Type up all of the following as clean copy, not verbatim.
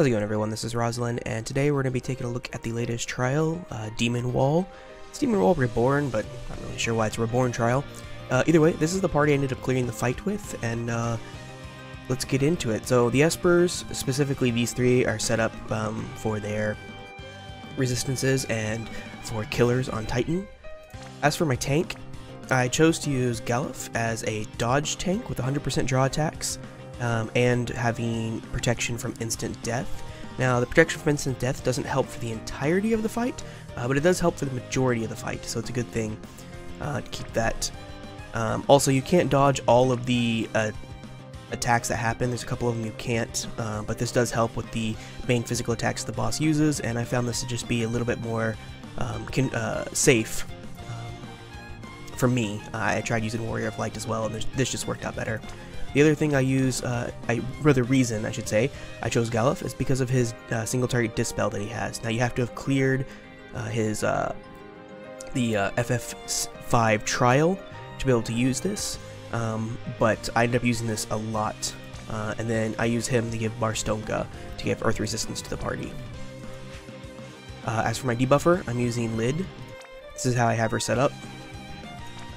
How's it going, everyone? This is Rosalind, and today we're going to be taking a look at the latest trial, Demon Wall. It's Demon Wall Reborn, but I'm not really sure why it's a Reborn trial. Either way, this is the party I ended up clearing the fight with, and let's get into it. So the Espers, specifically these three, are set up for their resistances and for killers on Titan. As for my tank, I chose to use Galuf as a dodge tank with 100% draw attacks. And having protection from instant death. Now, the protection from instant death doesn't help for the entirety of the fight, but it does help for the majority of the fight, so it's a good thing to keep that. Also, you can't dodge all of the attacks that happen. There's a couple of them you can't, but this does help with the main physical attacks the boss uses, and I found this to just be a little bit more safe for me. I tried using Warrior of Light as well, and this just worked out better. The other thing I use, the reason I should say, I chose Galuf is because of his single target dispel that he has. Now you have to have cleared his the FF5 trial to be able to use this, but I ended up using this a lot, and then I use him to give Barstonka to give earth resistance to the party. As for my debuffer, I'm using Lid. This is how I have her set up.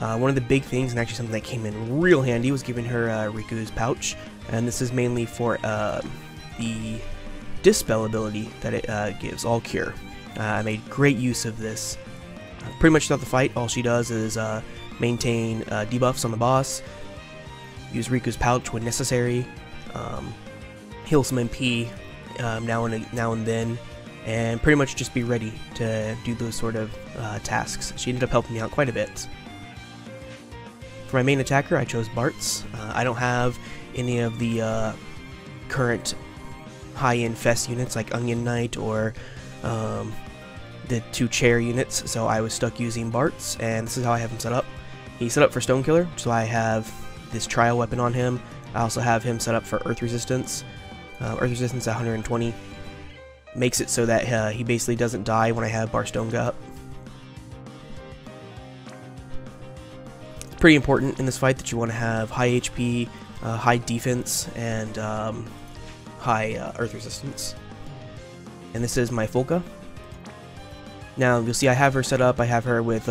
One of the big things, and actually something that came in real handy, was giving her Riku's pouch, and this is mainly for the dispel ability that it gives, All Cure. I made great use of this. Pretty much throughout the fight, all she does is maintain debuffs on the boss, use Riku's pouch when necessary, heal some MP now and then, and pretty much just be ready to do those sort of tasks. She ended up helping me out quite a bit. For my main attacker, I chose Bartz. I don't have any of the current high-end Fest units like Onion Knight or the two chair units, so I was stuck using Bartz, and this is how I have him set up. He's set up for Stone Killer, so I have this trial weapon on him. I also have him set up for Earth Resistance. Earth Resistance at 120. Makes it so that he basically doesn't die when I have Barstonka up. Pretty important in this fight that you want to have high HP, high defense, and high earth resistance. And this is my Folka. Now you'll see I have her set up. I have her with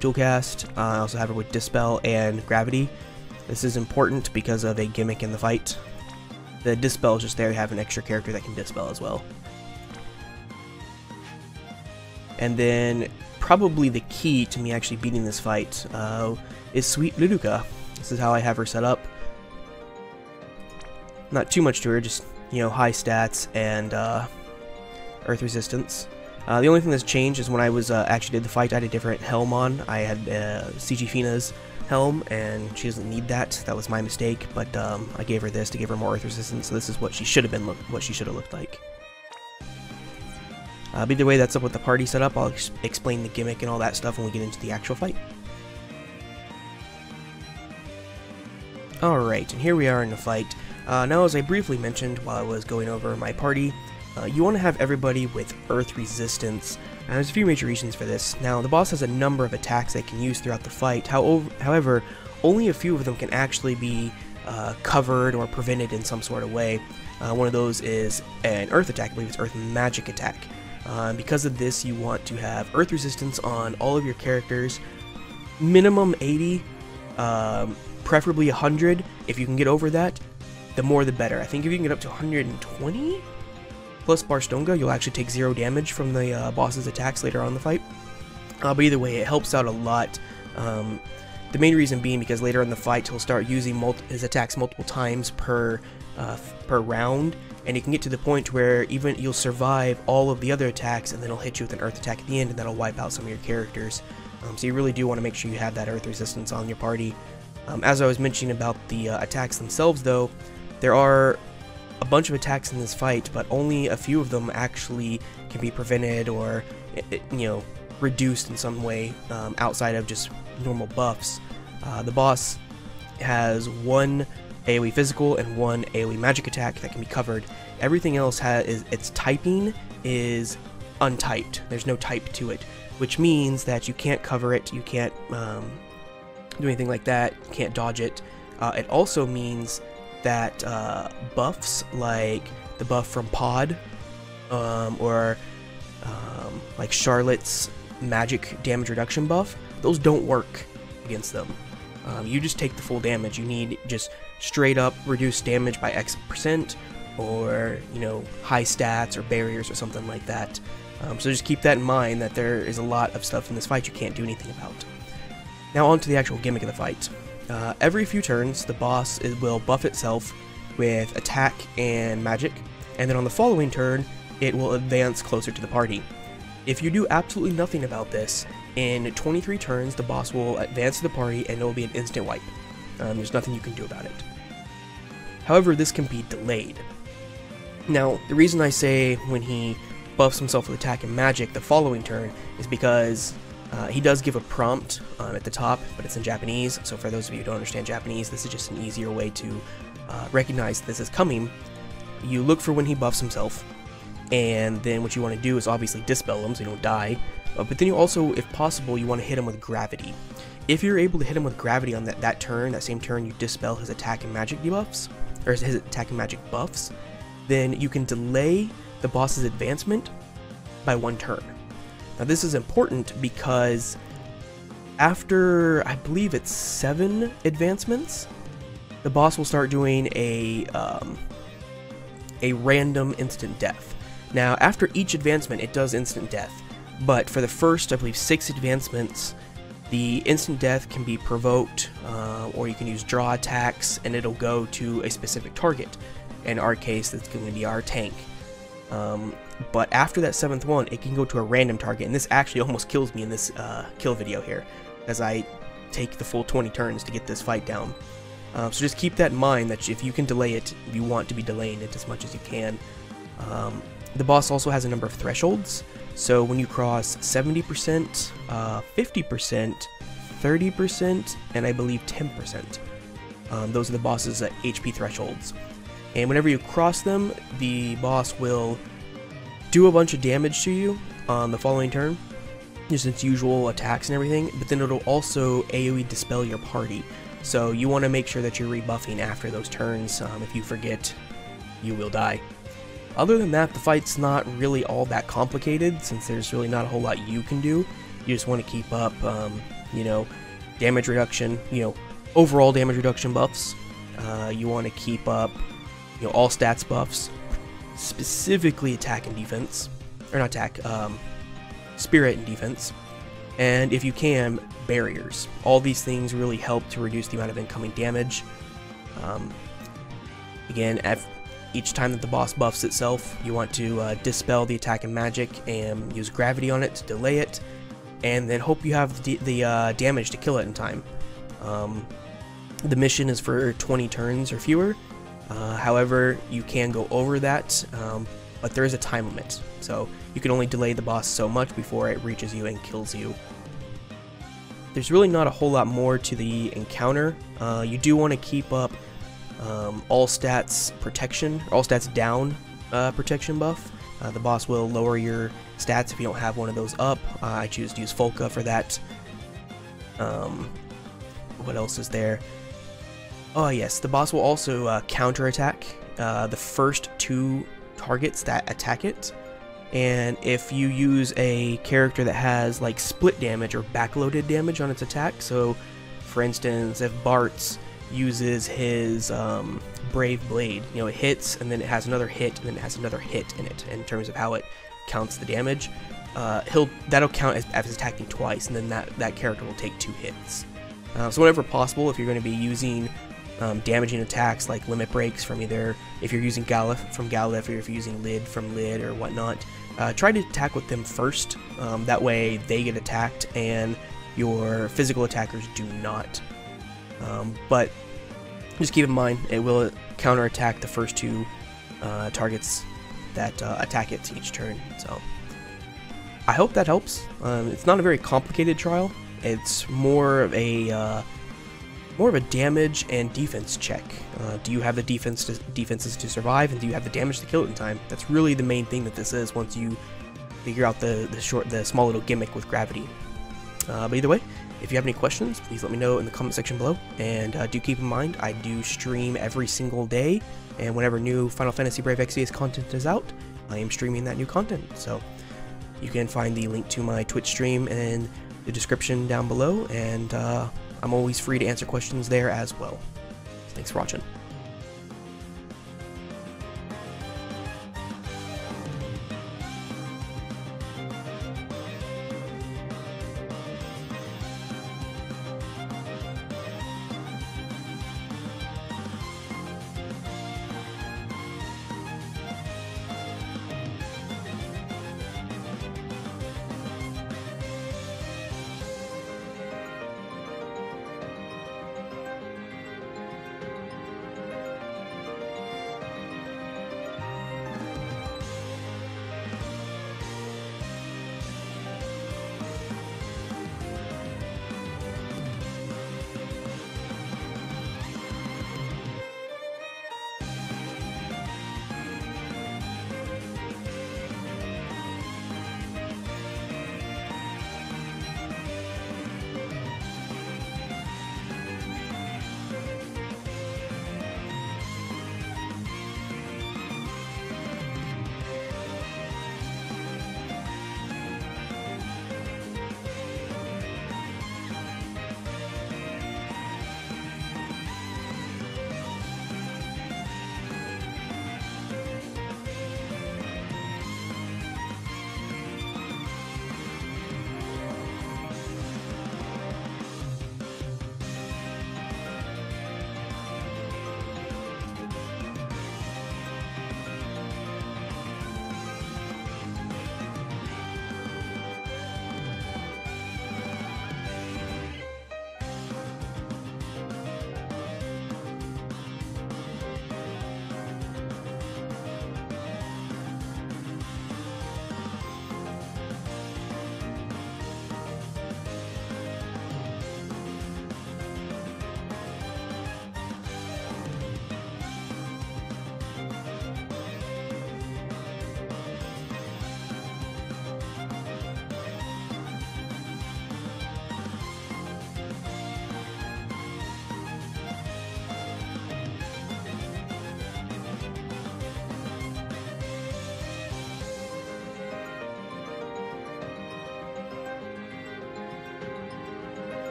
dual cast. I also have her with dispel and gravity. This is important because of a gimmick in the fight. The dispel is just there to have an extra character that can dispel as well. And then probably the key to me actually beating this fight is Sweet Luduka. This is how I have her set up. Not too much to her, just, you know, high stats and earth resistance. The only thing that's changed is when I was actually did the fight, I had a different helm on. I had CG Fina's helm, and she doesn't need that. That was my mistake, but I gave her this to give her more earth resistance, so this is what she should have been what she should have looked like. But either way, that's up with the party setup. I'll explain the gimmick and all that stuff when we get into the actual fight. Alright, and here we are in the fight. Now, as I briefly mentioned while I was going over my party, you want to have everybody with earth resistance. And there's a few major reasons for this. Now, the boss has a number of attacks they can use throughout the fight. However, only a few of them can actually be covered or prevented in some sort of way. One of those is an earth attack. I believe it's earth magic attack. Because of this, you want to have earth resistance on all of your characters, minimum 80, preferably 100. If you can get over that, the more the better. I think if you can get up to 120 plus Barstonka, you'll actually take 0 damage from the boss's attacks later on in the fight. But either way, it helps out a lot. The main reason being because later in the fight, he'll start using his attacks multiple times per round, and you can get to the point where even you'll survive all of the other attacks, and then he'll hit you with an earth attack at the end, and that'll wipe out some of your characters. So you really do want to make sure you have that earth resistance on your party. As I was mentioning about the attacks themselves, though, there are a bunch of attacks in this fight, but only a few of them actually can be prevented or, you know, reduced in some way outside of just normal buffs. The boss has one AoE physical and one AoE magic attack that can be covered. Everything else its typing is untyped. There's no type to it, which means that you can't cover it, you can't do anything like that, you can't dodge it. It also means that buffs like the buff from Pod, or like Charlotte's magic damage reduction buff, those don't work against them. You just take the full damage. You need just straight up reduce damage by X%, or, you know, high stats or barriers or something like that. So just keep that in mind, that there is a lot of stuff in this fight you can't do anything about. Now on to the actual gimmick of the fight. Every few turns, the boss will buff itself with attack and magic, and then on the following turn, it will advance closer to the party. If you do absolutely nothing about this, in 23 turns, the boss will advance to the party and it will be an instant wipe. There's nothing you can do about it. However, this can be delayed. Now, the reason I say when he buffs himself with attack and magic the following turn is because he does give a prompt at the top, but it's in Japanese, so for those of you who don't understand Japanese, this is just an easier way to recognize this is coming. You look for when he buffs himself, and then what you want to do is obviously dispel him so you don't die, but then you also, if possible, you want to hit him with gravity. If you're able to hit him with gravity on that turn, that same turn you dispel his attack and magic debuffs, or his attack and magic buffs, then you can delay the boss's advancement by 1 turn. Now this is important because after, I believe it's 7 advancements, the boss will start doing a random instant death. Now after each advancement it does instant death, but for the first, I believe, 6 advancements, the instant death can be provoked, or you can use draw attacks and it'll go to a specific target. In our case, that's going to be our tank. But after that 7th one, it can go to a random target, and this actually almost kills me in this kill video here, as I take the full 20 turns to get this fight down. So just keep that in mind, that if you can delay it, if you want to be delaying it as much as you can. The boss also has a number of thresholds, so when you cross 70%, 50%, 30%, and I believe 10%, those are the boss's HP thresholds. And whenever you cross them, the boss will do a bunch of damage to you on the following turn, just its usual attacks and everything, but then it'll also AoE dispel your party. So you want to make sure that you're rebuffing after those turns. If you forget, you will die. Other than that, the fight's not really all that complicated, since there's really not a whole lot you can do. You just want to keep up, you know, damage reduction, you know, overall damage reduction buffs. You want to keep up, you know, all stats buffs, specifically attack and defense, or not attack, spirit and defense, and if you can, barriers. All these things really help to reduce the amount of incoming damage. Again, each time that the boss buffs itself, you want to dispel the attack and magic and use gravity on it to delay it, and then hope you have the damage to kill it in time. The mission is for 20 turns or fewer. However, you can go over that, but there is a time limit, so you can only delay the boss so much before it reaches you and kills you. There's really not a whole lot more to the encounter. You do want to keep up all stats protection, all stats down protection buff. The boss will lower your stats if you don't have one of those up. I choose to use Folka for that. What else is there? Oh yes, the boss will also counterattack the first 2 targets that attack it, and if you use a character that has like split damage or backloaded damage on its attack, so for instance if Bart's uses his Brave Blade, you know, it hits and then it has another hit and then it has another hit in it in terms of how it counts the damage, that'll count as attacking twice, and then that character will take 2 hits. So whenever possible, if you're going to be using damaging attacks like limit breaks from either, if you're using Galif from Galif, or if you're using Lid from Lid or whatnot, try to attack with them first. That way they get attacked and your physical attackers do not. But just keep in mind, it will counterattack the first 2 targets that attack it each turn. So I hope that helps. It's not a very complicated trial. It's more of a damage and defense check. Do you have the defenses to survive, and do you have the damage to kill it in time? That's really the main thing that this is, once you figure out the small little gimmick with gravity. But either way, If you have any questions, please let me know in the comment section below, and do keep in mind, I do stream every single day, and whenever new Final Fantasy Brave Exvius content is out, I am streaming that new content, so you can find the link to my Twitch stream in the description down below, and I'm always free to answer questions there as well. Thanks for watching.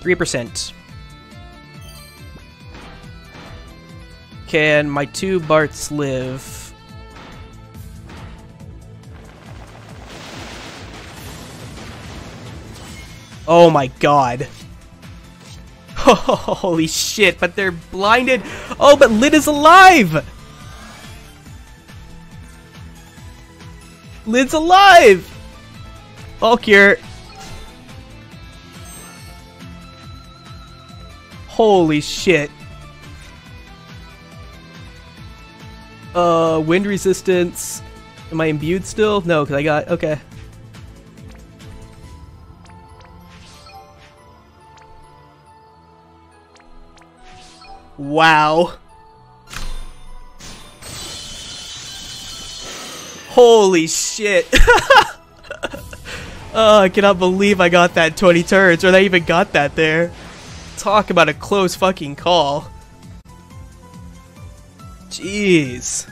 3%. Can my 2 Barts live? Oh my god. Holy shit, but they're blinded. Oh, but Lid is alive! Lid's alive! All cure. Holy shit. Wind resistance. Am I imbued still? No, because I got... Okay. Wow. Holy shit. Oh, I cannot believe I got that 20 turns, or I even got that there. Talk about a close fucking call. Jeez.